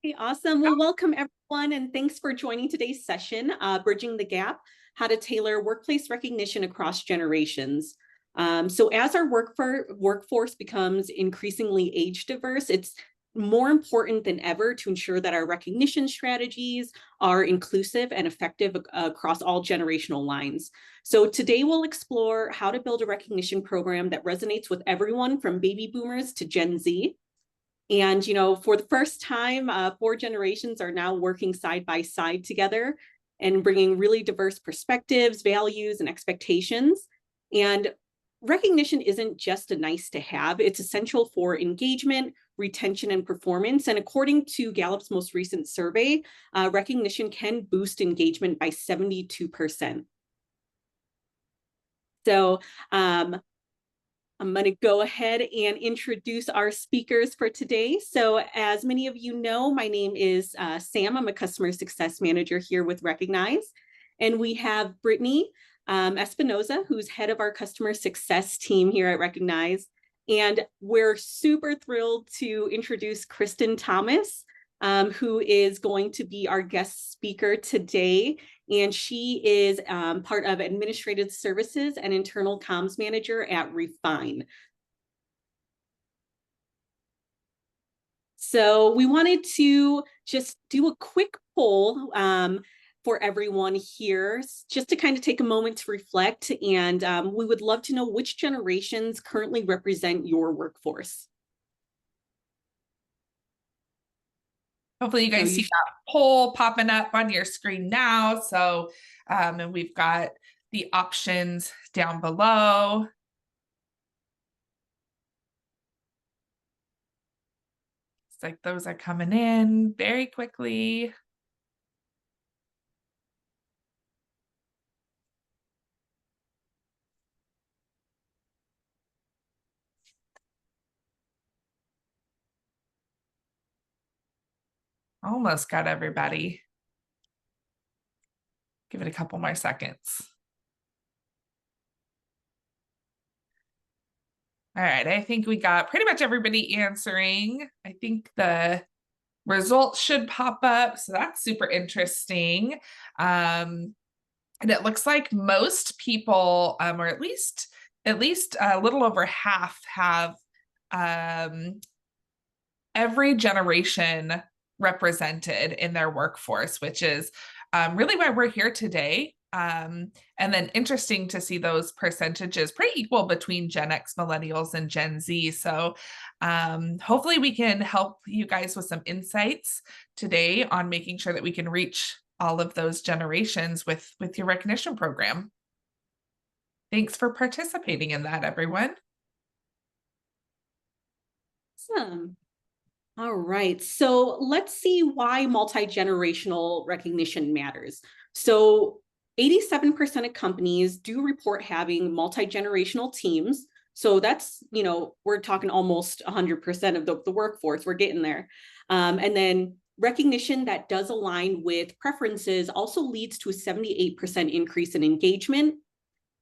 Okay, awesome. Well, welcome everyone, and thanks for joining today's session, Bridging the Gap, How to Tailor Workplace Recognition Across Generations. So as our workforce becomes increasingly age diverse, it's more important than ever to ensure that our recognition strategies are inclusive and effective across all generational lines. So today we'll explore how to build a recognition program that resonates with everyone from baby boomers to Gen Z. And, for the first time, 4 generations are now working side by side together and bringing really diverse perspectives, values, and expectations. And recognition isn't just a nice to have, it's essential for engagement, retention, and performance. And according to Gallup's most recent survey, recognition can boost engagement by 72%. So, I'm going to go ahead and introduce our speakers for today. So as many of you know, my name is Sam. I'm a customer success manager here with Recognize. And we have Brittany Espinoza, who's head of our customer success team here at Recognize. And we're super thrilled to introduce Kristen Thomas, who is going to be our guest speaker today. And she is part of administrative services and internal comms manager at Refine. So we wanted to just do a quick poll for everyone here, just to kind of take a moment to reflect. And we would love to know which generations currently represent your workforce. Hopefully you guys see that poll popping up on your screen now. So, and we've got the options down below. It's like those are coming in very quickly. Almost got everybody. Give it a couple more seconds. All right, I think we got pretty much everybody answering. I think the results should pop up, so that's super interesting. And it looks like most people, or at least a little over half, have every generation represented in their workforce, which is really why we're here today. And then interesting to see those percentages pretty equal between Gen X, Millennials, and Gen Z. So hopefully we can help you guys with some insights today on making sure that we can reach all of those generations with your recognition program. Thanks for participating in that, everyone. Awesome. All right, so let's see why multi-generational recognition matters. So 87% of companies do report having multi-generational teams. So that's, we're talking almost 100% of the workforce, we're getting there. And then recognition that does align with preferences also leads to a 78% increase in engagement.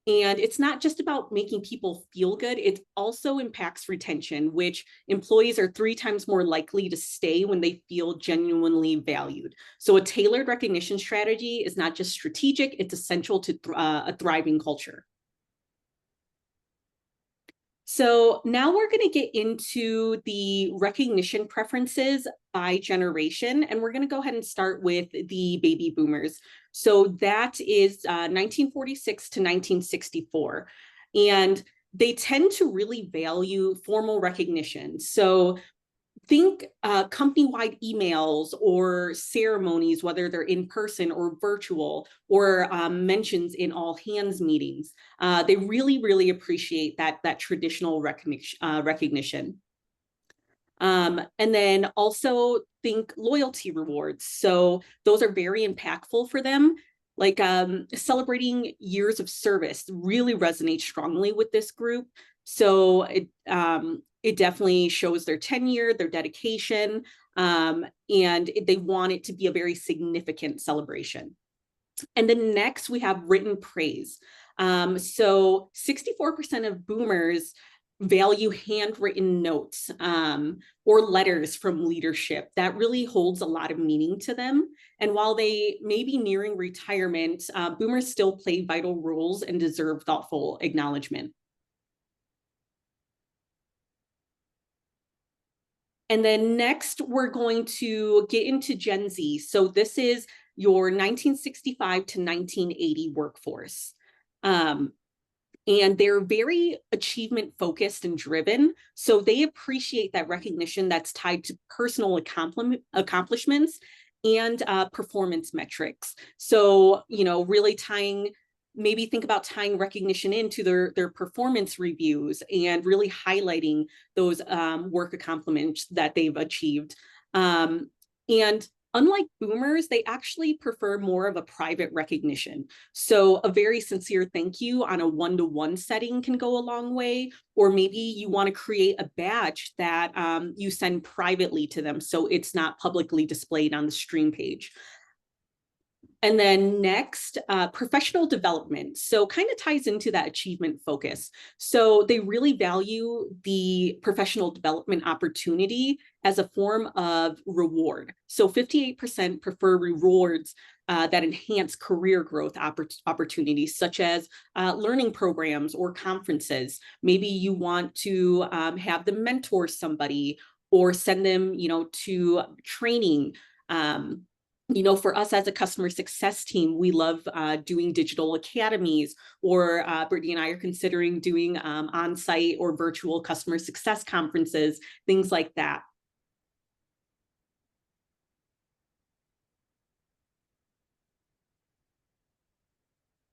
And it's not just about making people feel good, it also impacts retention, which employees are 3 times more likely to stay when they feel genuinely valued. So a tailored recognition strategy is not just strategic, it's essential to a thriving culture. So now we're going to get into the recognition preferences by generation, and we're going to go ahead and start with the baby boomers. So that is 1946 to 1964. And they tend to really value formal recognition. So think company-wide emails or ceremonies, whether they're in person or virtual, or mentions in all hands meetings. They really, really appreciate that traditional recognition. And then also think loyalty rewards. So those are very impactful for them. Like celebrating years of service really resonates strongly with this group. So it definitely shows their tenure, their dedication, and they want it to be a very significant celebration. And then next we have written praise. So 64% of boomers value handwritten notes or letters from leadership. That really holds a lot of meaning to them. And while they may be nearing retirement, boomers still play vital roles and deserve thoughtful acknowledgement. And then next, we're going to get into Gen Z. So this is your 1965 to 1980 workforce. And they're very achievement focused and driven. So they appreciate that recognition that's tied to personal accomplishments and performance metrics. So, really maybe think about tying recognition into their performance reviews and really highlighting those work accomplishments that they've achieved. And unlike boomers, they actually prefer more of a private recognition. So a very sincere thank you on a one-to-one setting can go a long way, or maybe you want to create a badge that you send privately to them so it's not publicly displayed on the stream page. And then next, professional development. So kind of ties into that achievement focus. So they really value the professional development opportunity as a form of reward. So 58% prefer rewards that enhance career growth opportunities, such as learning programs or conferences. Maybe you want to have them mentor somebody or send them, to training. For us as a customer success team, we love doing digital academies, or Brittany and I are considering doing on-site or virtual customer success conferences, things like that.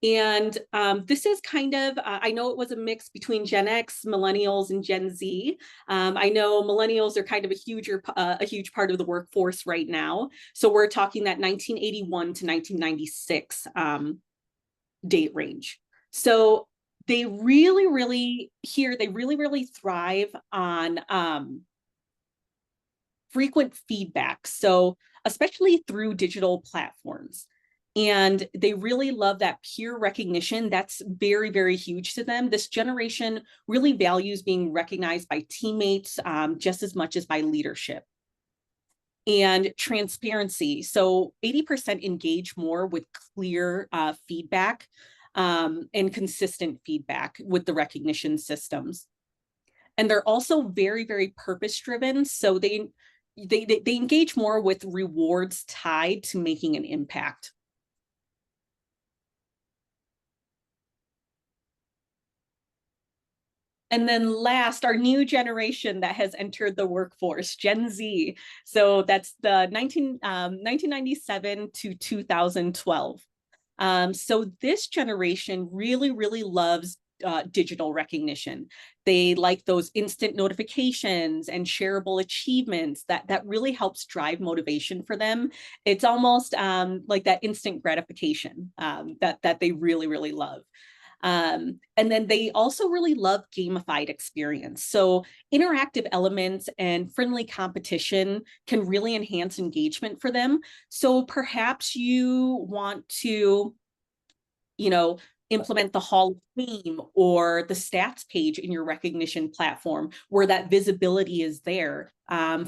And this is kind of, I know it was a mix between Gen X, Millennials, and Gen Z. I know Millennials are kind of a huge part of the workforce right now. So we're talking that 1981 to 1996 date range. So they really, really thrive on frequent feedback. So especially through digital platforms. And they really love that peer recognition. That's very, very huge to them. This generation really values being recognized by teammates just as much as by leadership. And transparency. So 80% engage more with clear feedback and consistent feedback with the recognition systems. And they're also very, very purpose driven. So they engage more with rewards tied to making an impact. And then last, our new generation that has entered the workforce, Gen Z. So that's the 1997 to 2012. So this generation really, really loves digital recognition. They like those instant notifications and shareable achievements that really helps drive motivation for them. It's almost like that instant gratification that they really, really love. And then they also really love gamified experience. So interactive elements and friendly competition can really enhance engagement for them. So perhaps you want to, implement the Hall of Fame or the stats page in your recognition platform where that visibility is there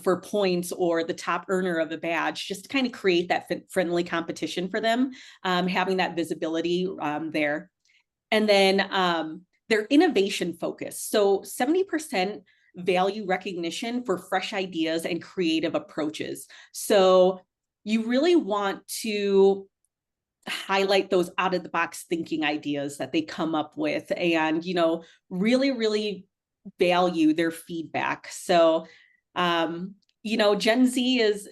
for points or the top earner of a badge, just to kind of create that friendly competition for them, having that visibility there. And then they're innovation focused. So 70% value recognition for fresh ideas and creative approaches. So you really want to highlight those out of the box thinking ideas that they come up with and, really, really value their feedback. So, Gen Z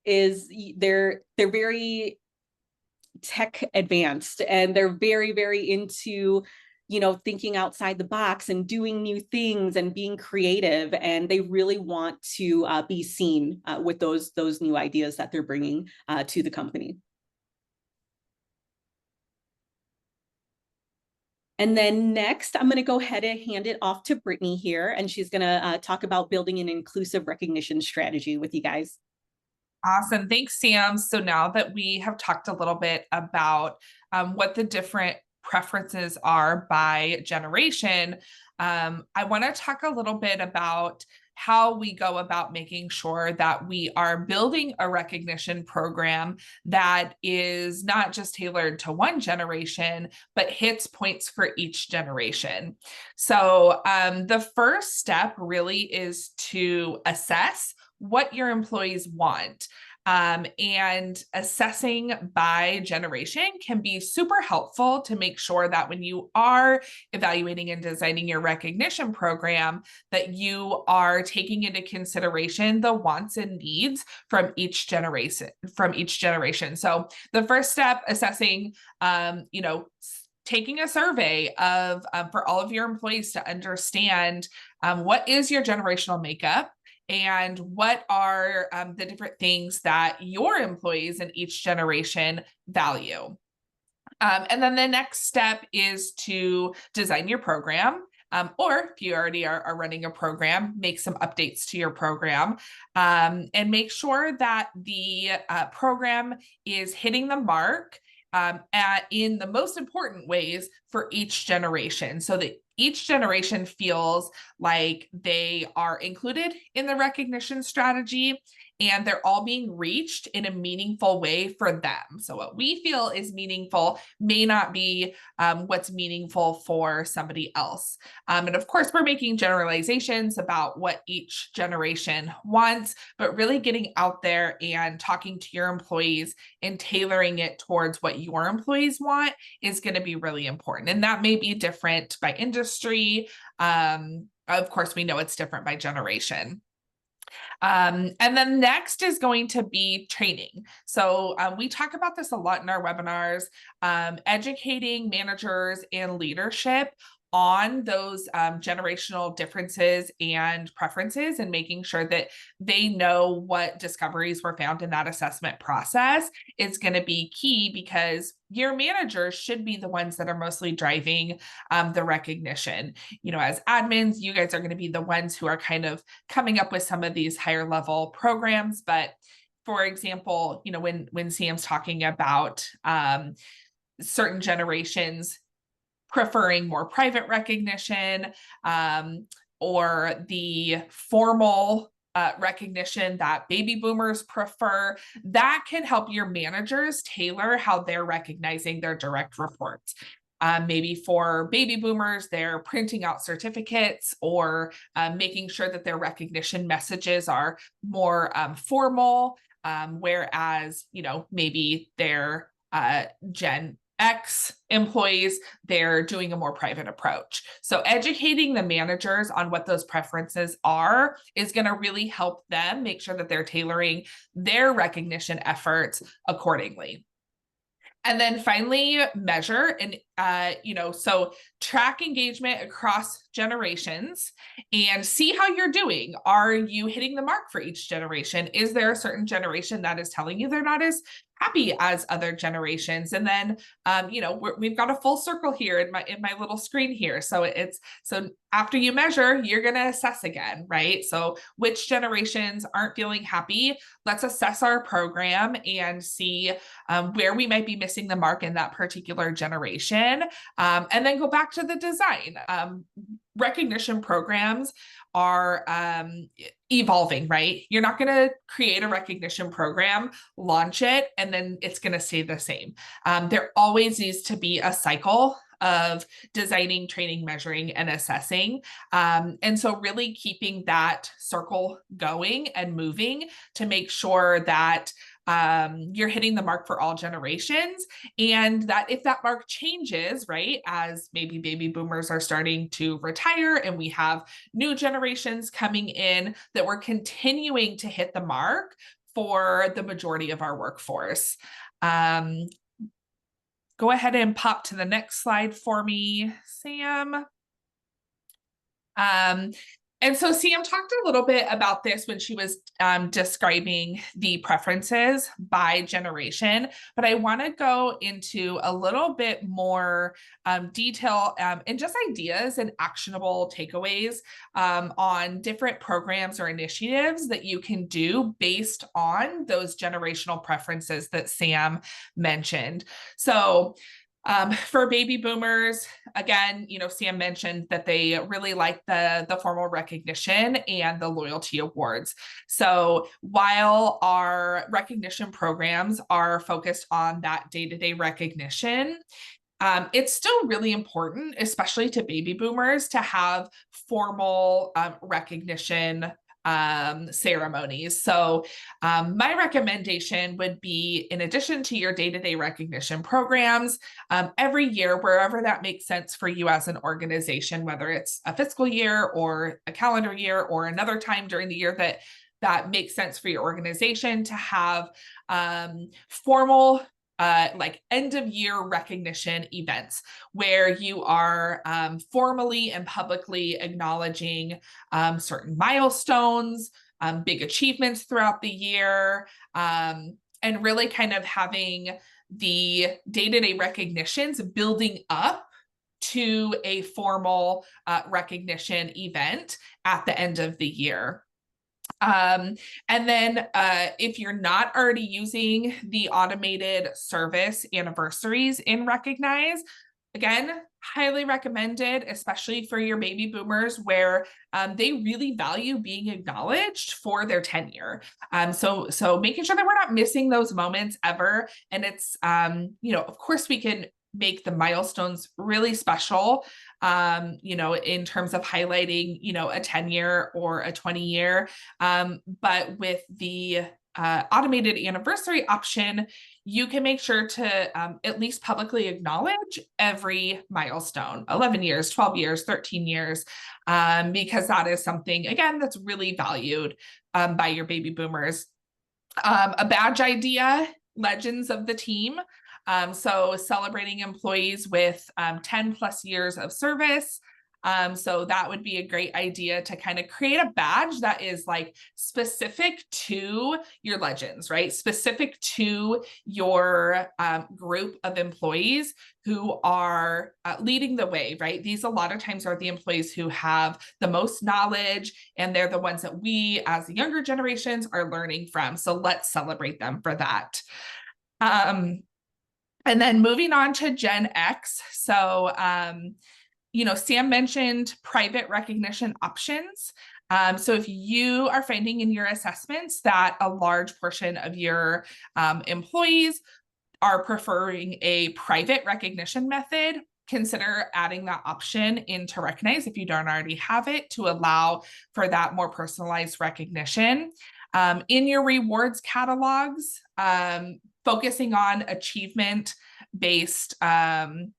is they're very tech advanced and they're very, very into thinking outside the box and doing new things and being creative, and they really want to be seen with those new ideas that they're bringing to the company. And then next, I'm going to go ahead and hand it off to Brittany here, and she's going to talk about building an inclusive recognition strategy with you guys. Awesome. Thanks, Sam. So now that we have talked a little bit about what the different preferences are by generation, I want to talk a little bit about how we go about making sure that we are building a recognition program that is not just tailored to one generation, but hits points for each generation. So the first step really is to assess what your employees want. And assessing by generation can be super helpful to make sure that when you are evaluating and designing your recognition program, that you are taking into consideration the wants and needs from each generation. So the first step, assessing, taking a survey of for all of your employees to understand what is your generational makeup, and what are the different things that your employees in each generation value. And then the next step is to design your program. Or if you already are running a program, make some updates to your program, and make sure that the program is hitting the mark in the most important ways for each generation, so that each generation feels like they are included in the recognition strategy and they're all being reached in a meaningful way for them. So what we feel is meaningful may not be what's meaningful for somebody else. And of course, we're making generalizations about what each generation wants, but really getting out there and talking to your employees and tailoring it towards what your employees want is going to be really important. And that may be different by industry. Of course, we know it's different by generation. And then next is going to be training. So we talk about this a lot in our webinars, educating managers and leadership on those generational differences and preferences, and making sure that they know what discoveries were found in that assessment process is going to be key, because your managers should be the ones that are mostly driving the recognition. As admins, you guys are going to be the ones who are kind of coming up with some of these higher level programs. But for example, when Sam's talking about certain generations preferring more private recognition, or the formal recognition that baby boomers prefer, that can help your managers tailor how they're recognizing their direct reports. Maybe for baby boomers, they're printing out certificates, or making sure that their recognition messages are more formal, whereas, maybe their Gen X employees, they're doing a more private approach. So educating the managers on what those preferences are is going to really help them make sure that they're tailoring their recognition efforts accordingly. And then finally, measure and, so track engagement across generations and see how you're doing. Are you hitting the mark for each generation? Is there a certain generation that is telling you they're not as happy as other generations? And then, we've got a full circle here in my little screen here. So after you measure, you're going to assess again, right? So which generations aren't feeling happy? Let's assess our program and see where we might be missing the mark in that particular generation. And then go back to the design. Recognition programs are evolving, right? You're not going to create a recognition program, launch it, and then it's going to stay the same. There always needs to be a cycle of designing, training, measuring, and assessing. And so really keeping that circle going and moving to make sure that you're hitting the mark for all generations, and that if that mark changes, right, as maybe baby boomers are starting to retire and we have new generations coming in, that we're continuing to hit the mark for the majority of our workforce. Go ahead and pop to the next slide for me, Sam. And so Sam talked a little bit about this when she was describing the preferences by generation, but I want to go into a little bit more detail and just ideas and actionable takeaways on different programs or initiatives that you can do based on those generational preferences that Sam mentioned. So For baby boomers, again, Sam mentioned that they really like the formal recognition and the loyalty awards. So while our recognition programs are focused on that day-to-day recognition, it's still really important, especially to baby boomers, to have formal recognition ceremonies. So my recommendation would be, in addition to your day-to-day recognition programs, every year, wherever that makes sense for you as an organization, whether it's a fiscal year or a calendar year or another time during the year that makes sense for your organization, to have formal like end of year recognition events where you are formally and publicly acknowledging certain milestones, big achievements throughout the year, and really kind of having the day-to-day recognitions building up to a formal recognition event at the end of the year. And then if you're not already using the automated service anniversaries in Recognize, again, highly recommended, especially for your baby boomers, where they really value being acknowledged for their tenure. So making sure that we're not missing those moments ever. And it's, of course we can make the milestones really special, in terms of highlighting, a 10-year or a 20-year. But with the automated anniversary option, you can make sure to at least publicly acknowledge every milestone, 11 years, 12 years, 13 years, because that is something, again, that's really valued by your baby boomers. A badge idea, legends of the team. So celebrating employees with 10 plus years of service. So that would be a great idea to kind of create a badge that is like specific to your legends, right? Specific to your group of employees who are leading the way, right? These a lot of times are the employees who have the most knowledge, and they're the ones that we as the younger generations are learning from. So let's celebrate them for that. And then moving on to Gen X. So, Sam mentioned private recognition options. So if you are finding in your assessments that a large portion of your employees are preferring a private recognition method, consider adding that option into Recognize if you don't already have it, to allow for that more personalized recognition. In your rewards catalogs, focusing on achievement-based, I'm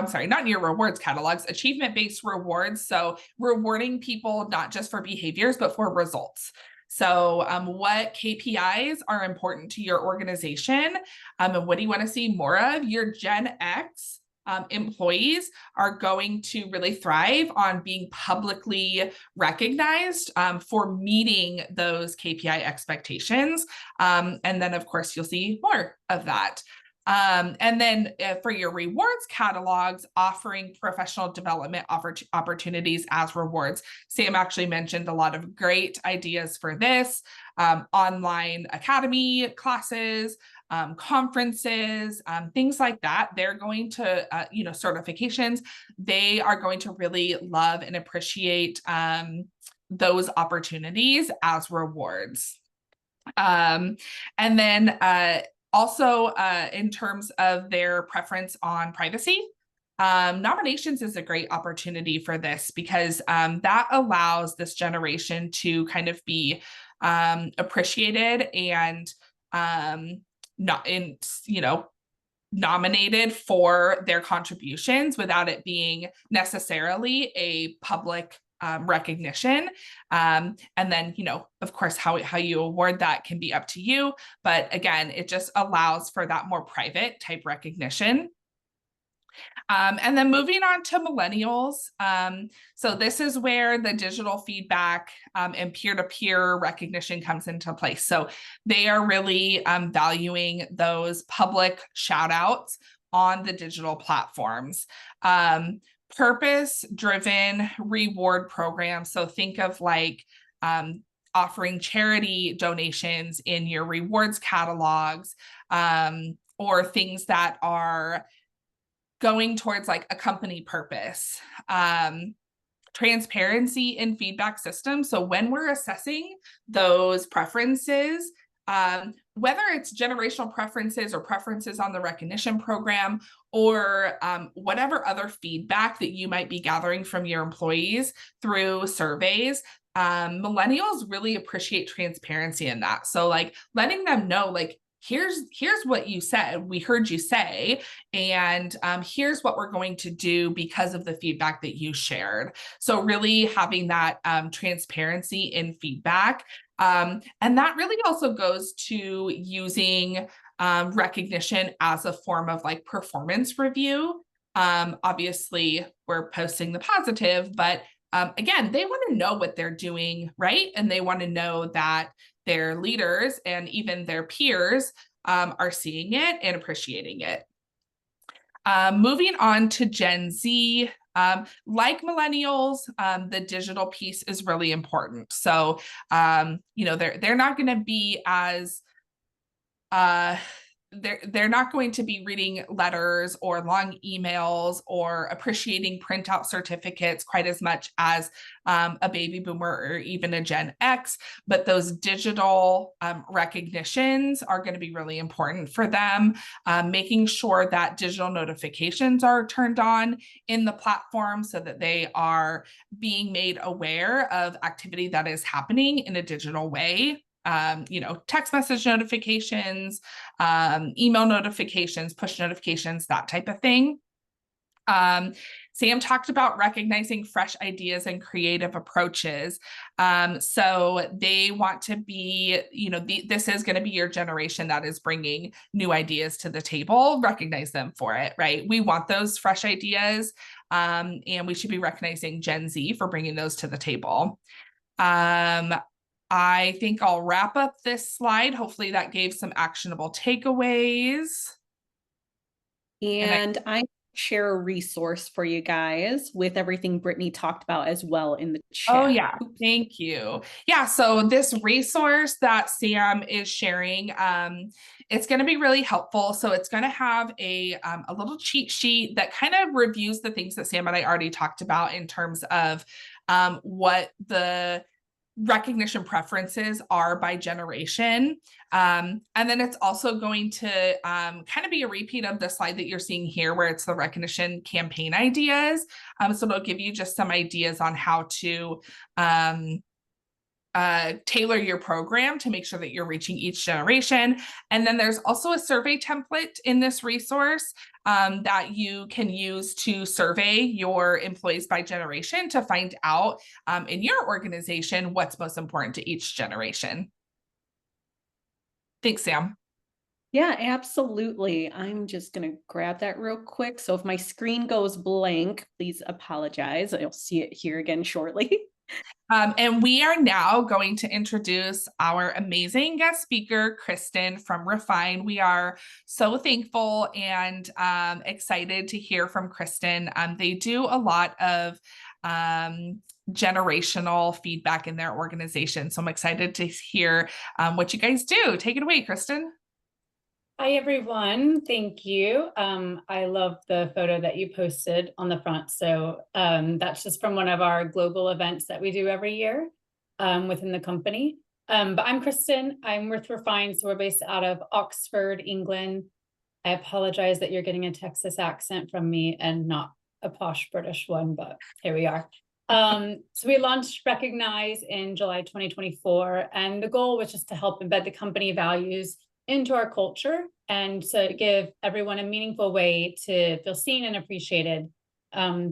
sorry, not in your rewards catalogs, achievement-based rewards. So rewarding people not just for behaviors, but for results. So what KPIs are important to your organization, and what do you want to see more of? Your Gen X employees are going to really thrive on being publicly recognized for meeting those KPI expectations. And then, of course, you'll see more of that. And then for your rewards catalogs, offering professional development opportunities as rewards. Sam actually mentioned a lot of great ideas for this. Online academy classes, conferences, things like that. They're going to, certifications. They are going to really love and appreciate those opportunities as rewards. And then also, in terms of their preference on privacy, nominations is a great opportunity for this, because that allows this generation to kind of be appreciated and not in, nominated for their contributions without it being necessarily a public recognition. And then, of course, how you award that can be up to you. But again, it just allows for that more private type recognition. And then moving on to millennials. So this is where the digital feedback and peer-to-peer recognition comes into place. So they are really valuing those public shout outs on the digital platforms. Purpose-driven reward programs. So think of like offering charity donations in your rewards catalogs, or things that are going towards like a company purpose, transparency in feedback systems. So when we're assessing those preferences, whether it's generational preferences or preferences on the recognition program, or whatever other feedback that you might be gathering from your employees through surveys, millennials really appreciate transparency in that. So like letting them know, like, here's what you said, we heard you say, and here's what we're going to do because of the feedback that you shared. So really having that transparency in feedback. And that really also goes to using recognition as a form of like performance review. Obviously, we're posting the positive, but again, they want to know what they're doing right, and they want to know that their leaders and even their peers are seeing it and appreciating it. Moving on to Gen Z, like millennials, the digital piece is really important. So, they're not going to be as they're not going to be reading letters or long emails or appreciating printout certificates quite as much as a baby boomer or even a Gen X, but those digital recognitions are going to be really important for them. Making sure that digital notifications are turned on in the platform so that they are being made aware of activity that is happening in a digital way. Text message notifications, email notifications, push notifications, that type of thing. Sam talked about recognizing fresh ideas and creative approaches. So they want to be, this is going to be your generation that is bringing new ideas to the table. Recognize them for it, right? We want those fresh ideas, and we should be recognizing Gen Z for bringing those to the table. I think I'll wrap up this slide. Hopefully that gave some actionable takeaways. And I share a resource for you guys with everything Brittany talked about as well in the chat. Oh yeah, thank you. Yeah, so this resource that Sam is sharing, it's going to be really helpful. So it's going to have a little cheat sheet that kind of reviews the things that Sam and I already talked about in terms of what the recognition preferences are by generation. And then it's also going to kind of be a repeat of the slide that you're seeing here, where it's the recognition campaign ideas. So it'll give you just some ideas on how to tailor your program to make sure that you're reaching each generation. And then there's also a survey template in this resource that you can use to survey your employees by generation to find out in your organization what's most important to each generation. Thanks, Sam. Yeah, absolutely. I'm just going to grab that real quick. So if my screen goes blank, please apologize. You'll see it here again shortly. And we are now going to introduce our amazing guest speaker, Kristen from Refine. We are so thankful and excited to hear from Kristen. They do a lot of generational feedback in their organization. So I'm excited to hear what you guys do. Take it away, Kristen. Hi, everyone. Thank you. I love the photo that you posted on the front. So that's just from one of our global events that we do every year within the company. But I'm Kristen. I'm with Refine. So we're based out of Oxford, England. I apologize that you're getting a Texas accent from me and not a posh British one, but here we are. So we launched Recognize in July 2024, and the goal was just to help embed the company values into our culture and to give everyone a meaningful way to feel seen and appreciated.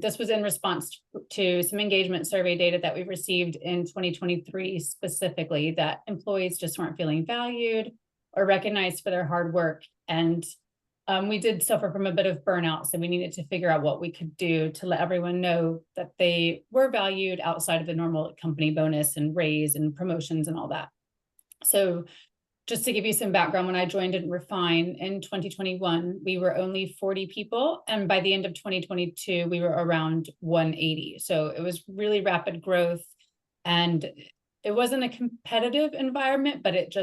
This was in response to some engagement survey data that we received in 2023, specifically that employees just weren't feeling valued or recognized for their hard work. And we did suffer from a bit of burnout, so we needed to figure out what we could do to let everyone know that they were valued outside of the normal company bonus and raise and promotions and all that. So just to give you some background, when I joined in Refine in 2021, we were only 40 people. And by the end of 2022, we were around 180. So it was really rapid growth. And it wasn't a competitive environment, but it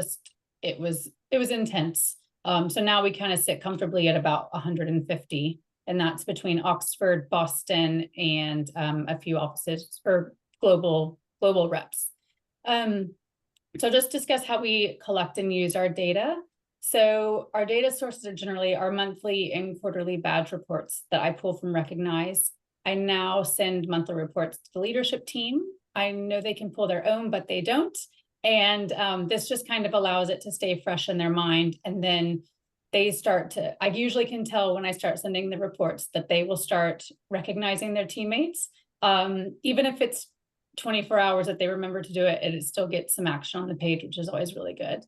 was intense. So now we kind of sit comfortably at about 150 and that's between Oxford, Boston, and a few offices or global reps. So just discuss how we collect and use our data. So our data sources are generally our monthly and quarterly badge reports that I pull from Recognize. I now send monthly reports to the leadership team. I know they can pull their own, but they don't. And this just kind of allows it to stay fresh in their mind. And then they start to, I usually can tell when I start sending the reports that they will start recognizing their teammates. Even if it's 24 hours that they remember to do it, it still gets some action on the page, which is always really good.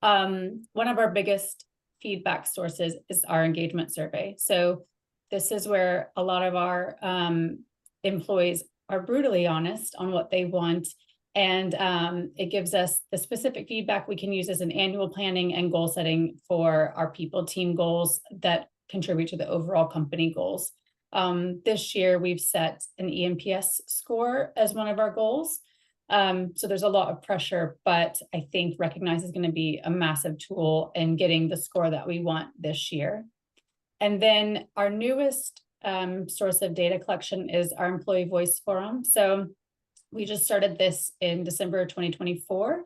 One of our biggest feedback sources is our engagement survey. So this is where a lot of our employees are brutally honest on what they want. And it gives us the specific feedback we can use as an annual planning and goal setting for our people team goals that contribute to the overall company goals. This year, we've set an ENPS score as one of our goals. So there's a lot of pressure, but I think Recognize is going to be a massive tool in getting the score that we want this year. And then our newest source of data collection is our employee voice forum. So we just started this in December 2024.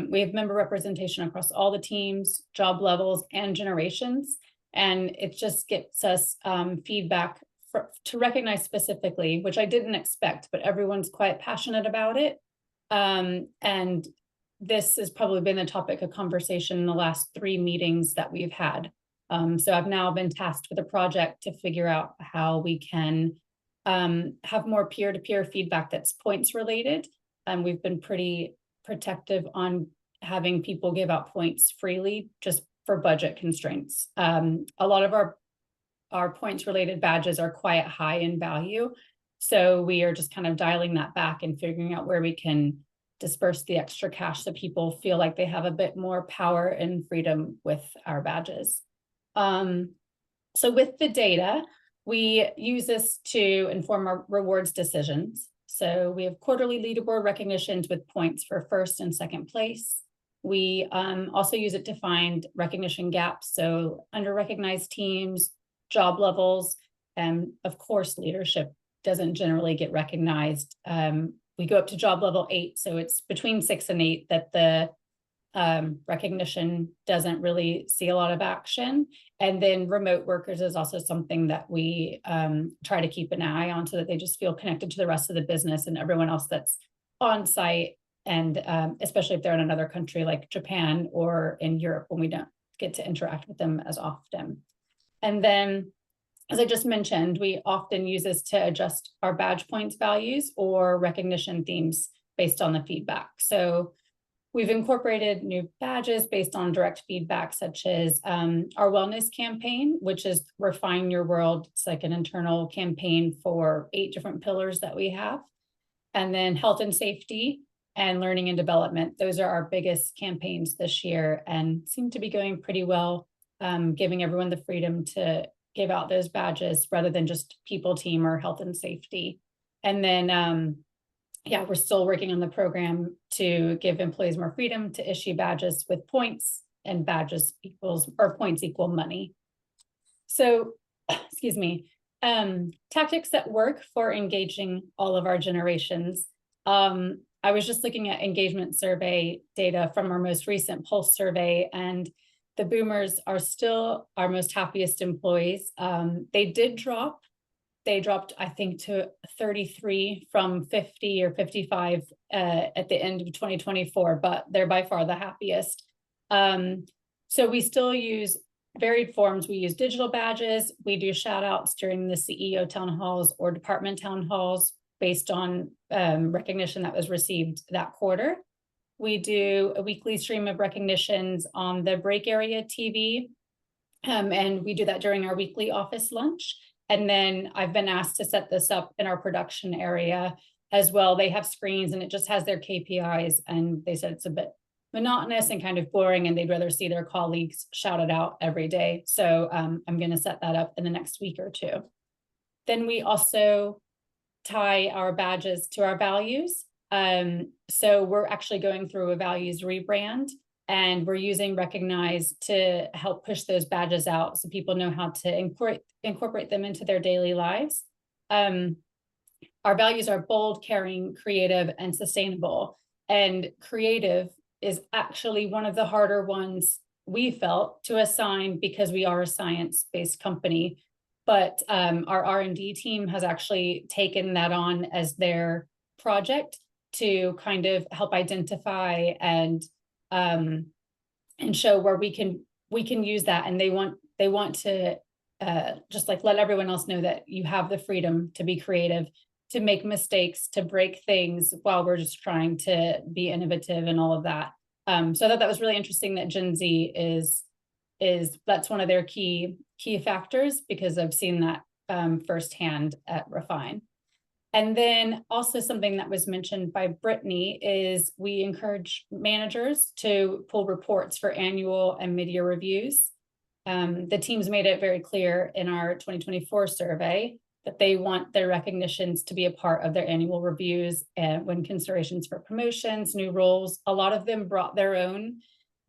We have member representation across all the teams, job levels, and generations. And it just gets us feedback to Recognize specifically, which I didn't expect, but everyone's quite passionate about it. And this has probably been the topic of conversation in the last 3 meetings that we've had. So I've now been tasked with a project to figure out how we can have more peer-to-peer feedback that's points related. And we've been pretty protective on having people give out points freely just for budget constraints. A lot of our points related badges are quite high in value. So we are just kind of dialing that back and figuring out where we can disperse the extra cash so people feel like they have a bit more power and freedom with our badges. So with the data, we use this to inform our rewards decisions. So we have quarterly leaderboard recognitions with points for first and second place. We also use it to find recognition gaps. So under recognized teams, job levels, and of course, leadership doesn't generally get recognized. We go up to job level 8. So it's between 6 and 8 that the recognition doesn't really see a lot of action. And then remote workers is also something that we try to keep an eye on so that they just feel connected to the rest of the business and everyone else that's on site. And especially if they're in another country like Japan or in Europe when we don't get to interact with them as often. And then, as I just mentioned, we often use this to adjust our badge points values or recognition themes based on the feedback. So we've incorporated new badges based on direct feedback, such as our wellness campaign, which is Refine Your World. It's like an internal campaign for 8 different pillars that we have. And then health and safety and learning and development. Those are our biggest campaigns this year and seem to be going pretty well, giving everyone the freedom to give out those badges rather than just people team or health and safety. And then, yeah, we're still working on the program to give employees more freedom to issue badges with points, and badges equals, or points equal money. So, excuse me, tactics that work for engaging all of our generations. I was just looking at engagement survey data from our most recent Pulse survey, and the boomers are still our most happiest employees. They did drop. They dropped, I think, to 33 from 50 or 55 at the end of 2024, but they're by far the happiest. So we still use varied forms. We use digital badges. We do shout outs during the CEO town halls or department town halls based on recognition that was received that quarter. We do a weekly stream of recognitions on the break area TV, and we do that during our weekly office lunch. And then I've been asked to set this up in our production area as well. They have screens and it just has their KPIs, and they said it's a bit monotonous and kind of boring, and they'd rather see their colleagues shouted out every day. So I'm going to set that up in the next week or 2. Then we also tie our badges to our values. So we're actually going through a values rebrand, And we're using Recognize to help push those badges out so people know how to incorporate them into their daily lives. Our values are bold, caring, creative, and sustainable. And creative is actually one of the harder ones we felt to assign because we are a science-based company. But our R&D team has actually taken that on as their project to kind of help identify and show where we can use that. And they want to just like let everyone else know that you have the freedom to be creative, to make mistakes, to break things while we're just trying to be innovative and all of that. So I thought that was really interesting that Gen Z is that's one of their key factors, because I've seen that firsthand at Refine. And then also something that was mentioned by Brittany is we encourage managers to pull reports for annual and mid-year reviews. The teams made it very clear in our 2024 survey that they want their recognitions to be a part of their annual reviews, and when considerations for promotions, new roles, a lot of them brought their own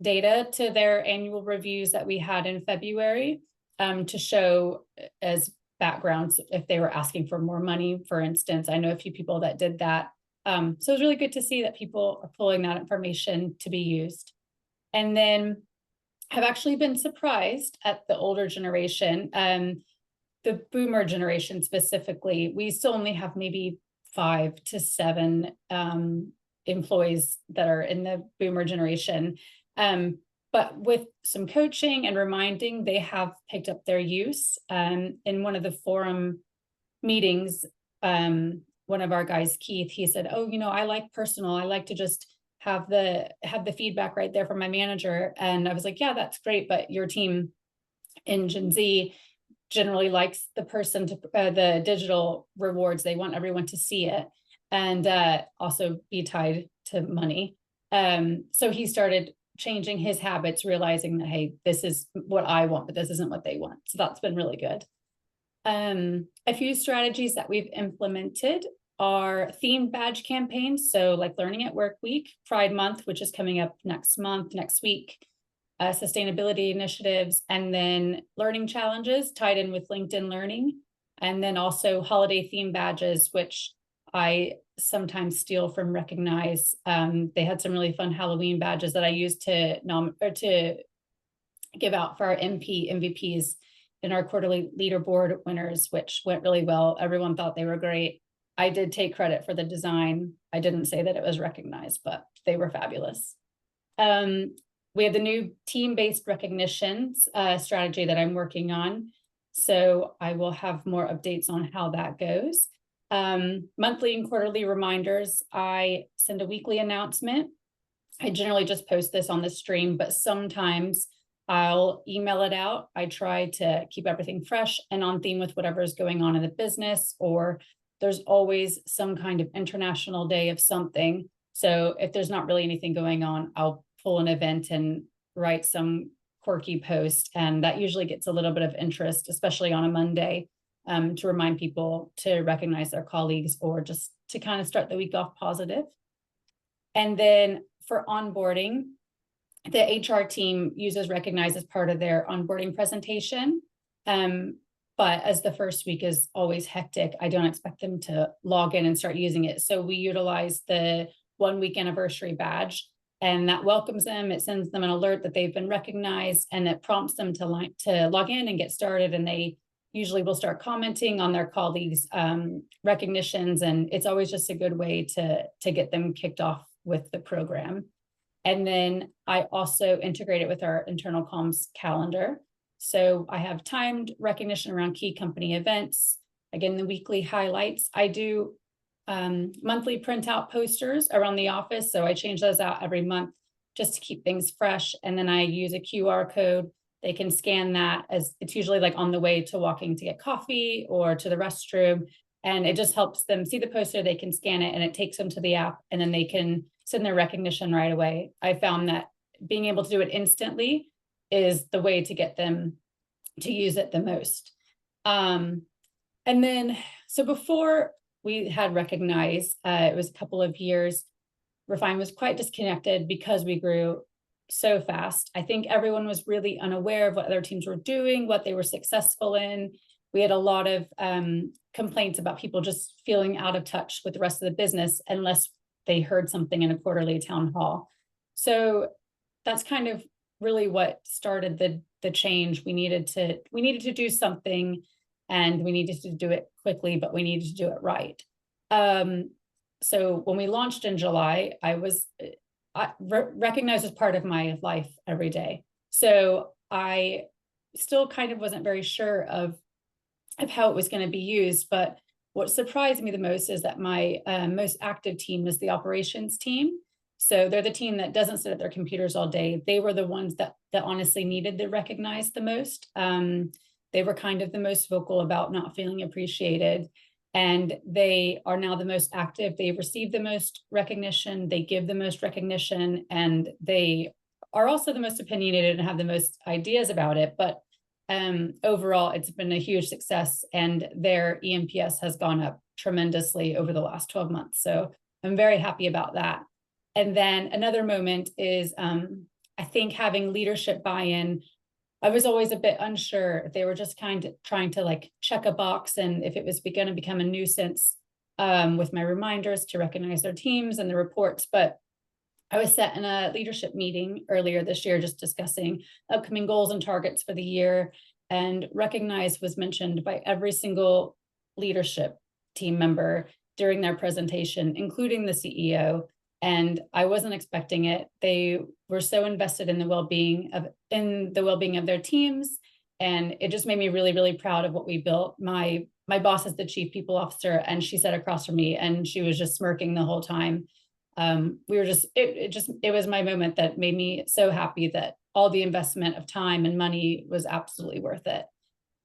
data to their annual reviews that we had in February to show as backgrounds if they were asking for more money, for instance. I know a few people that did that. So it was really good to see that people are pulling that information to be used. And then I've actually been surprised at the older generation, the boomer generation specifically. We still only have maybe 5 to 7 employees that are in the boomer generation. But with some coaching and reminding, they have picked up their use. In one of the forum meetings, one of our guys, Keith, he said, "Oh, I like personal. I like to just have the feedback right there from my manager." And I was like, "Yeah, that's great. But your team in Gen Z generally likes the person to the digital rewards. They want everyone to see it and also be tied to money." So he started changing his habits, realizing that, hey, this is what I want, but this isn't what they want. So that's been really good. A few strategies that we've implemented are themed badge campaigns. So like Learning at Work Week, Pride Month, which is coming up next week, sustainability initiatives, and then learning challenges tied in with LinkedIn Learning. And then also holiday theme badges, which I sometimes steal from Recognize. They had some really fun Halloween badges that I used to give out for our MVPs in our quarterly leaderboard winners, which went really well. Everyone thought they were great. I did take credit for the design. I didn't say that it was Recognized, but they were fabulous. We have the new team-based recognitions strategy that I'm working on. So I will have more updates on how that goes. Monthly and quarterly reminders. I send a weekly announcement. I generally just post this on the stream, but sometimes I'll email it out. I try to keep everything fresh and on theme with whatever is going on in the business, or there's always some kind of international day of something. So if there's not really anything going on, I'll pull an event and write some quirky post. And that usually gets a little bit of interest, especially on a Monday, to remind people to recognize their colleagues or just to kind of start the week off positive. And then for onboarding, the HR team uses Recognize as part of their onboarding presentation. But as the first week is always hectic, I don't expect them to log in and start using it. So we utilize the 1-week anniversary badge, and that welcomes them. It sends them an alert that they've been recognized, and it prompts them to log in and get started. And they usually will start commenting on their colleagues' recognitions. And it's always just a good way to get them kicked off with the program. And then I also integrate it with our internal comms calendar. So I have timed recognition around key company events. Again, the weekly highlights. I do monthly printout posters around the office. So I change those out every month just to keep things fresh. And then I use a QR code. They can scan that, as it's usually like on the way to walking to get coffee or to the restroom. And it just helps them see the poster. They can scan it and it takes them to the app, and then they can send their recognition right away. I found that being able to do it instantly is the way to get them to use it the most. And then, so before we had Recognize, it was a couple of years, Refine was quite disconnected because we grew so fast. I think everyone was really unaware of what other teams were doing, what they were successful in. We had a lot of complaints about people just feeling out of touch with the rest of the business unless they heard something in a quarterly town hall. So that's kind of really what started the change. We needed to do something, and we needed to do it quickly, but we needed to do it right. So when we launched in July, I recognized as part of my life every day. So I still kind of wasn't very sure of how it was going to be used. But what surprised me the most is that my most active team is the operations team. So they're the team that doesn't sit at their computers all day. They were the ones that honestly needed to recognize the most. They were kind of the most vocal about not feeling appreciated. And they are now the most active. They receive the most recognition. They give the most recognition. And they are also the most opinionated and have the most ideas about it. But overall, it's been a huge success. And their ENPS has gone up tremendously over the last 12 months. So I'm very happy about that. And then another moment is, I think, having leadership buy-in. I was always a bit unsure if they were just kind of trying to like check a box, and if it was going to become a nuisance with my reminders to recognize their teams and the reports. But I was sat in a leadership meeting earlier this year, just discussing upcoming goals and targets for the year, and recognize was mentioned by every single leadership team member during their presentation, including the CEO. And I wasn't expecting it. They were so invested in the well-being of their teams. And it just made me really, really proud of what we built. My boss is the chief people officer, and she sat across from me and she was just smirking the whole time. It was my moment that made me so happy that all the investment of time and money was absolutely worth it.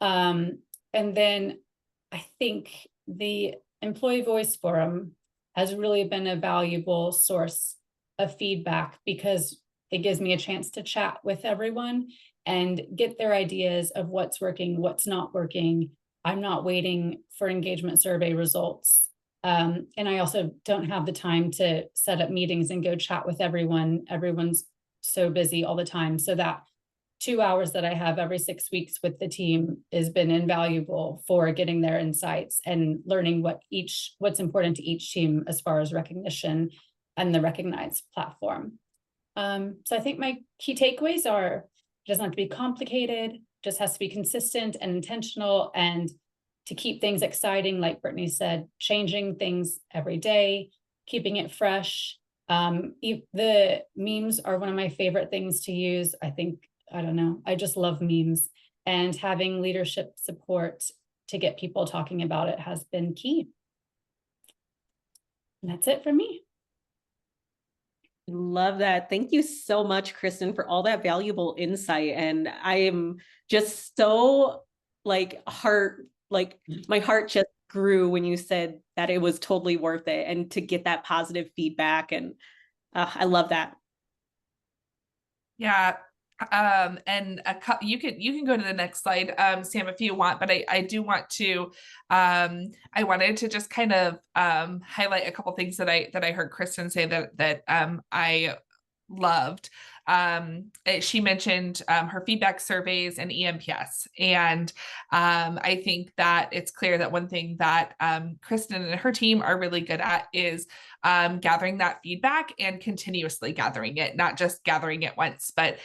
And then I think the Employee Voice Forum has really been a valuable source of feedback, because it gives me a chance to chat with everyone and get their ideas of what's working, what's not working. I'm not waiting for engagement survey results. And I also don't have the time to set up meetings and go chat with everyone. Everyone's so busy all the time. So that 2 hours that I have every 6 weeks with the team has been invaluable for getting their insights and learning what's important to each team as far as recognition and the Recognize platform. So I think my key takeaways are: it doesn't have to be complicated, just has to be consistent and intentional, and to keep things exciting, like Brittany said, changing things every day, keeping it fresh. The memes are one of my favorite things to use. I don't know, I just love memes, and having leadership support to get people talking about it has been key. And that's it for me. Love that. Thank you so much, Kristen, for all that valuable insight. And I am just so my heart just grew when you said that it was totally worth it, and to get that positive feedback. And I love that. Yeah. And you can go to the next slide, Sam, if you want, but I do want to, I wanted to just kind of highlight a couple things that I heard Kristen say that I loved. She mentioned her feedback surveys and ENPS. And I think that it's clear that one thing that Kristen and her team are really good at is gathering that feedback and continuously gathering it, not just gathering it once, but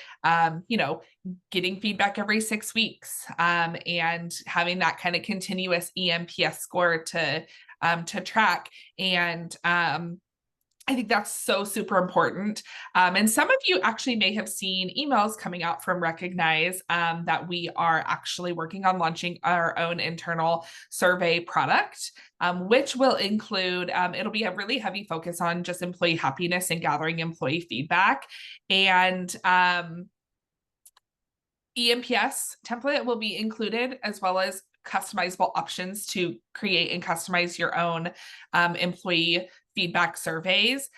getting feedback every 6 weeks, and having that kind of continuous ENPS score to track. And I think that's so super important. And some of you actually may have seen emails coming out from Recognize that we are actually working on launching our own internal survey product, which will include, it'll be a really heavy focus on just employee happiness and gathering employee feedback. And ENPS template will be included, as well as customizable options to create and customize your own employee feedback surveys.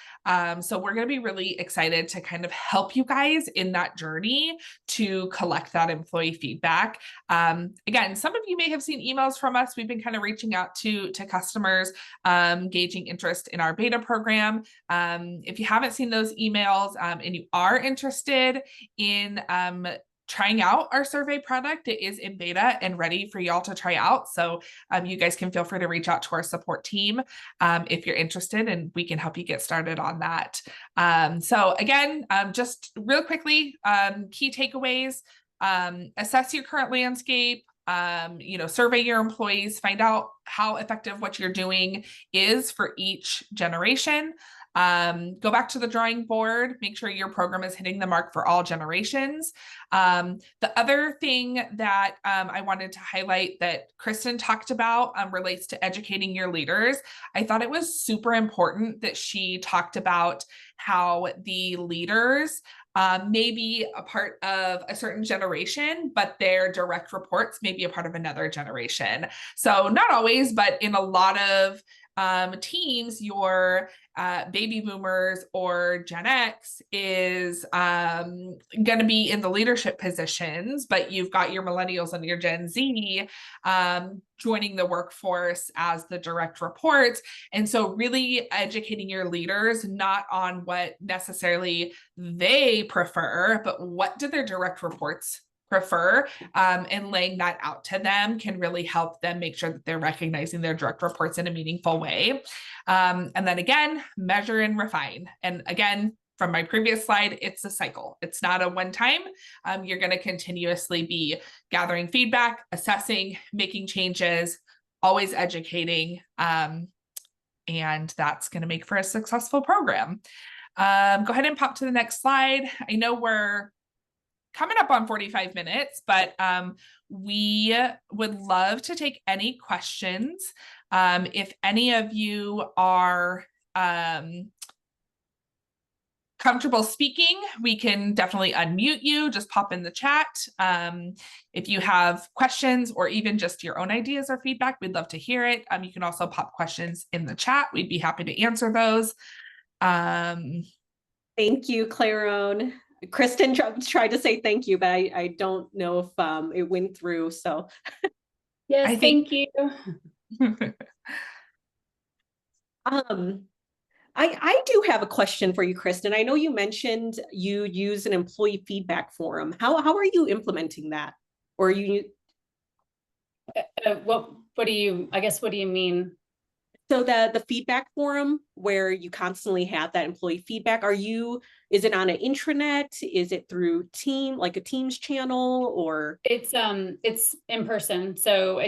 So we're going to be really excited to kind of help you guys in that journey to collect that employee feedback. Again, some of you may have seen emails from us. We've been kind of reaching out to customers, gauging interest in our beta program. If you haven't seen those emails and you are interested in trying out our survey product, it is in beta and ready for y'all to try out. So you guys can feel free to reach out to our support team if you're interested, and we can help you get started on that. So again, just real quickly, key takeaways: assess your current landscape, survey your employees, find out how effective what you're doing is for each generation. Go back to the drawing board, make sure your program is hitting the mark for all generations. The other thing that I wanted to highlight that Kristen talked about relates to educating your leaders. I thought it was super important that she talked about how the leaders may be a part of a certain generation, but their direct reports may be a part of another generation. So not always, but in a lot of teams, your baby boomers or Gen X is going to be in the leadership positions, but you've got your millennials and your Gen Z joining the workforce as the direct reports. And so really educating your leaders, not on what necessarily they prefer, but what do their direct reports prefer, and laying that out to them can really help them make sure that they're recognizing their direct reports in a meaningful way. And then again, measure and refine. And again, from my previous slide, it's a cycle. It's not a one time. You're going to continuously be gathering feedback, assessing, making changes, always educating. And that's going to make for a successful program. Go ahead and pop to the next slide. I know we're coming up on 45 minutes, but we would love to take any questions. If any of you are comfortable speaking, we can definitely unmute you, just pop in the chat. If you have questions or even just your own ideas or feedback, we'd love to hear it. You can also pop questions in the chat. We'd be happy to answer those. Thank you, Claron. Kristen tried to say thank you, but I don't know if it went through. So yes, thank you. I do have a question for you, Kristen. I know you mentioned you use an employee feedback forum. How are you implementing that? Or you? What do you? I guess what do you mean? So the feedback forum where you constantly have that employee feedback, is it on an intranet? Is it through like a Teams channel, or? It's in person. So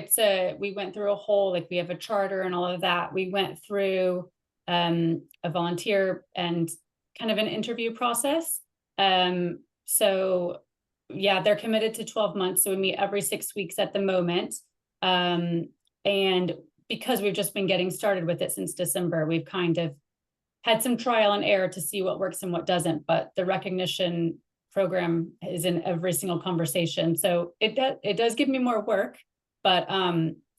we went through a whole, like we have a charter and all of that. We went through a volunteer and kind of an interview process. So yeah, they're committed to 12 months. So we meet every 6 weeks at the moment. And because we've just been getting started with it since December, we've kind of had some trial and error to see what works and what doesn't, but the recognition program is in every single conversation. So it does give me more work, but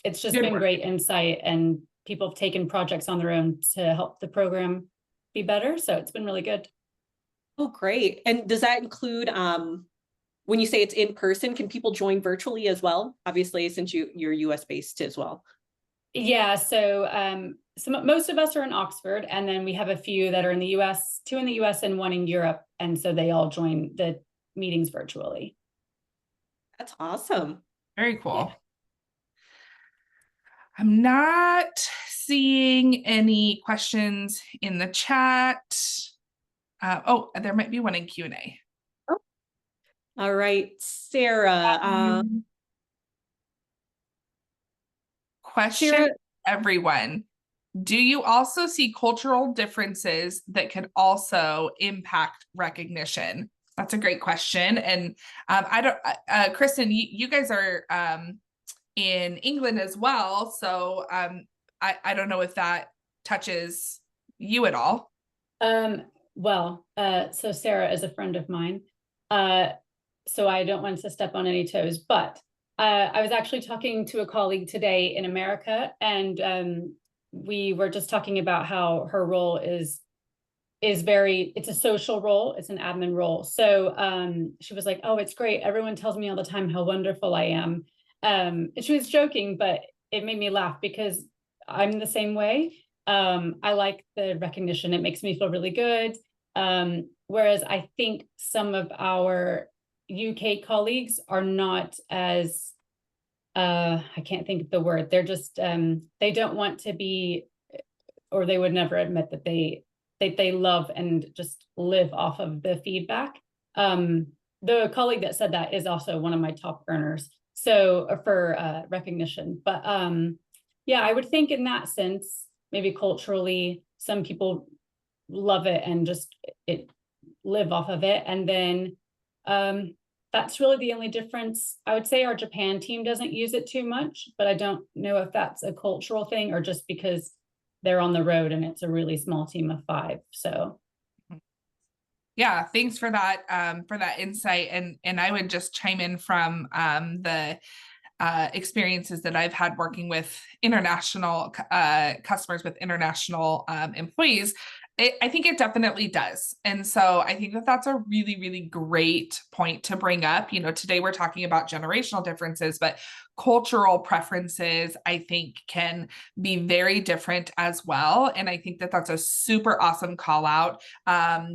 it's just been great insight, and people have taken projects on their own to help the program be better. So it's been really good. Oh, great. And does that include, when you say it's in person, can people join virtually as well? Obviously, since you're US based as well. Yeah, so most of us are in Oxford, and then we have a few that are in the US, 2 in the US and 1 in Europe. And so they all join the meetings virtually. That's awesome. Very cool. Yeah. I'm not seeing any questions in the chat. Oh, there might be one in Q&A. Oh. All right, Sarah. Question, Sarah, everyone. Do you also see cultural differences that could also impact recognition? That's a great question. And Kristen, you guys are in England as well. So I don't know if that touches you at all. So Sarah is a friend of mine. So I don't want to step on any toes, but I was actually talking to a colleague today in America, and we were just talking about how her role is it's a social role, it's an admin role. So she was like, oh, it's great, everyone tells me all the time how wonderful I am. And she was joking, but it made me laugh because I'm the same way. I like the recognition, it makes me feel really good. Whereas I think some of our UK colleagues are not as I can't think of the word, they're just they don't want to be, or they would never admit that they love and just live off of the feedback. The colleague that said that is also one of my top earners, so for recognition. But yeah, I would think in that sense, maybe culturally, some people love it and just live off of it. And then that's really the only difference. I would say our Japan team doesn't use it too much, but I don't know if that's a cultural thing or just because they're on the road and it's a really small team of 5. So yeah, thanks for that insight. And I would just chime in from the experiences that I've had working with international customers with international employees. I think it definitely does. And so I think that that's a really, really great point to bring up. You know, today we're talking about generational differences, but cultural preferences, I think, can be very different as well. And I think that that's a super awesome call out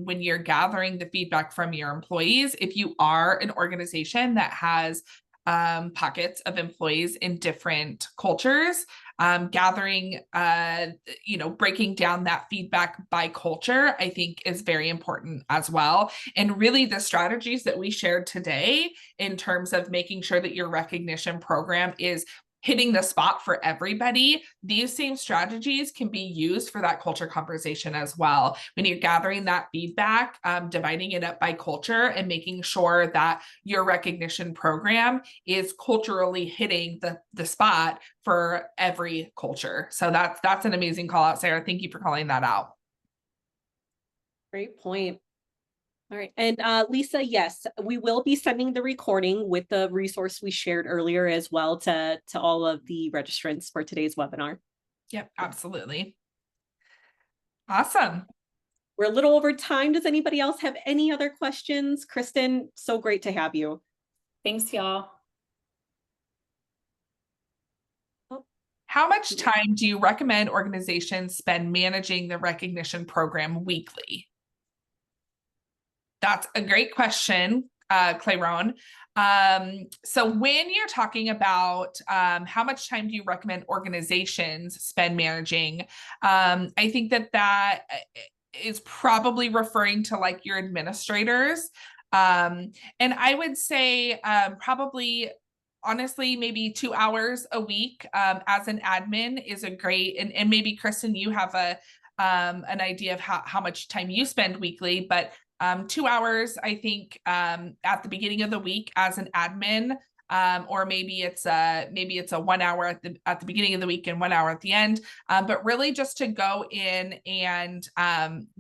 when you're gathering the feedback from your employees. If you are an organization that has pockets of employees in different cultures, gathering, breaking down that feedback by culture, I think is very important as well. And really the strategies that we shared today in terms of making sure that your recognition program is hitting the spot for everybody, these same strategies can be used for that culture conversation as well. When you're gathering that feedback, dividing it up by culture and making sure that your recognition program is culturally hitting the spot for every culture. So that's an amazing call out, Sarah. Thank you for calling that out. Great point. All right. And Lisa, yes, we will be sending the recording with the resource we shared earlier as well to all of the registrants for today's webinar. Yep, absolutely. Awesome. We're a little over time. Does anybody else have any other questions? Kristen, so great to have you. thanks, y'all. How much time do you recommend organizations spend managing the recognition program weekly? That's a great question, Clairon. So when you're talking about how much time do you recommend organizations spend managing, I think that is probably referring to like your administrators. And I would say probably, honestly, maybe 2 hours a week as an admin is a great, and maybe Kristen, you have an idea of how much time you spend weekly, but 2 hours, I think, at the beginning of the week as an admin, or maybe it's a 1 hour at the beginning of the week and 1 hour at the end. But really just to go in and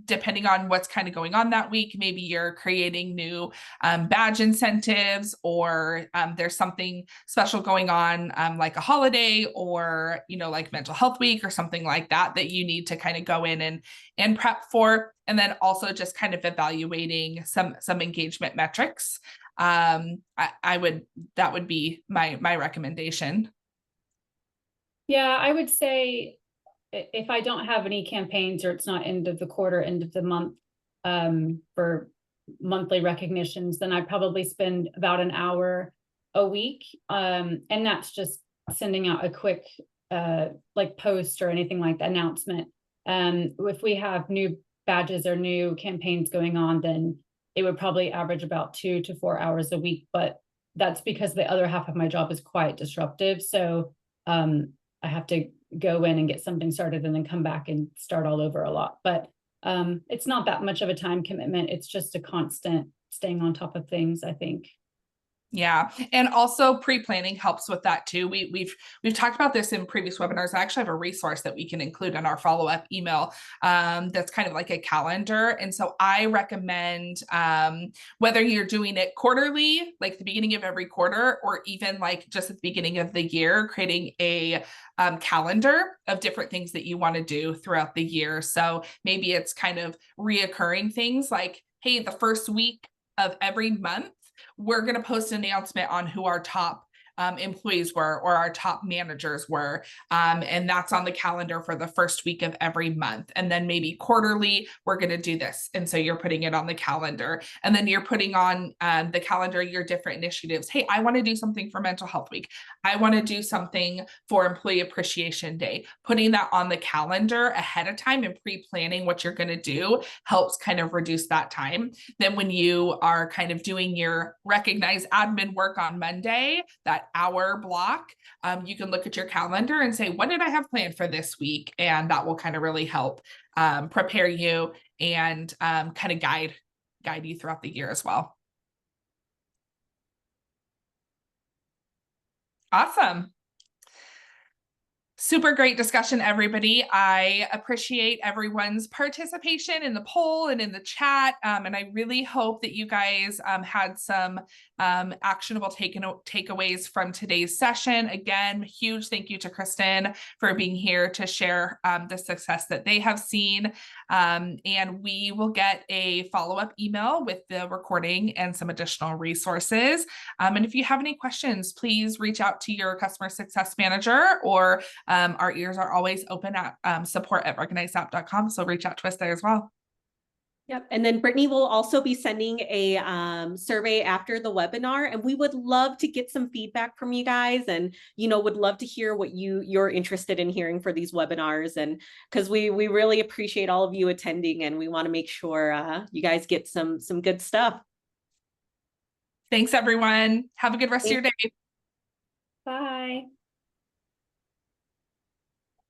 depending on what's kind of going on that week, maybe you're creating new badge incentives, or there's something special going on, like a holiday, or like mental health week or something like that you need to kind of go in and prep for. And then also just kind of evaluating some engagement metrics. That would be my recommendation. Yeah, I would say if I don't have any campaigns or it's not end of the quarter, end of the month for monthly recognitions, then I probably spend about an hour a week. And that's just sending out a quick like post or anything like the announcement. If we have new badges or new campaigns going on, then it would probably average about 2 to 4 hours a week, but that's because the other half of my job is quite disruptive. So I have to go in and get something started and then come back and start all over a lot. But it's not that much of a time commitment. It's just a constant staying on top of things, I think. Yeah. And also pre-planning helps with that too. We've talked about this in previous webinars. I actually have a resource that we can include in our follow-up email that's kind of like a calendar. And so I recommend whether you're doing it quarterly, like the beginning of every quarter, or even like just at the beginning of the year, creating a calendar of different things that you want to do throughout the year. So maybe it's kind of reoccurring things like, hey, the first week of every month, we're going to post an announcement on who our top employees were or our top managers were. And that's on the calendar for the first week of every month. And then maybe quarterly, we're going to do this. And so you're putting it on the calendar. And then you're putting on the calendar your different initiatives. Hey, I want to do something for Mental Health Week. I want to do something for Employee Appreciation Day. Putting that on the calendar ahead of time and pre-planning what you're going to do helps kind of reduce that time. Then when you are kind of doing your recognized admin work on Monday, that hour block, you can look at your calendar and say, what did I have planned for this week? And that will kind of really help prepare you and kind of guide you throughout the year as well. Awesome. Super great discussion, everybody. I appreciate everyone's participation in the poll and in the chat. And I really hope that you guys had some actionable takeaways from today's session. Again, huge thank you to Kristen for being here to share the success that they have seen. And we will get a follow-up email with the recording and some additional resources. And if you have any questions, please reach out to your customer success manager, or our ears are always open at support@recognizedapp.com. So reach out to us there as well. Yep. And then Brittany will also be sending a survey after the webinar, and we would love to get some feedback from you guys, and would love to hear what you're interested in hearing for these webinars, and because we really appreciate all of you attending, and we want to make sure you guys get some good stuff. Thanks, everyone. Have a good rest of your day. Bye.